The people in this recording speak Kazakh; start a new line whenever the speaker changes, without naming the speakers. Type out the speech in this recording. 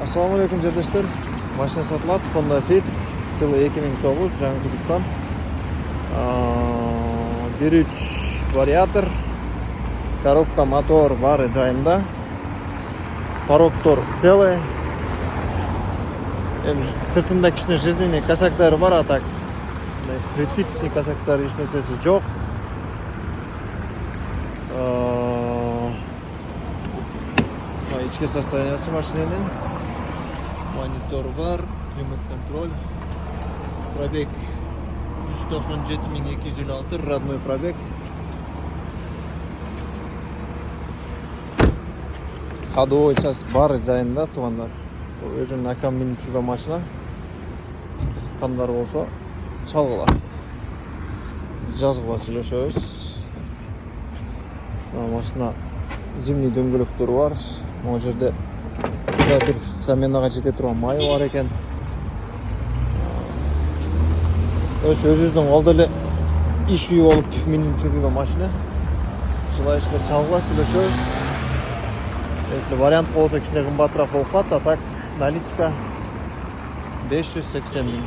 Assalamu alaikum жерлештер. Машина сатылат. Honda Fit. Жылы 2009 жаңы кузовтан. 1.3 вариатор. Коробка, мотор бары жайында. Порогтор целый. Сыртында кичине жизненный косяктары бар, а так критичный косяктар эч нерсеси жок. Ички состояниясы машиненин. Монитор бар, климат-контроль. Пробег 197.256, родной пробег. Ходовой сейчас бары жайында тугандар. Өзүнүн акам минип жүргөн машина. Кызыккандар болсо чалгыла. Жазгыла сүйлөшөбүз. Машина зимний дөңгөлөктөр бар. Могу жерде бир заменага жете турган май бар экен. Өзүбүздүн колдо эле иш үй болуп минип жүргөн машина. Желающийлер чалгыла сүйлөшөбүз. Если вариант болса кичине кымбатыраак болуп калат, а так наличка 580 000.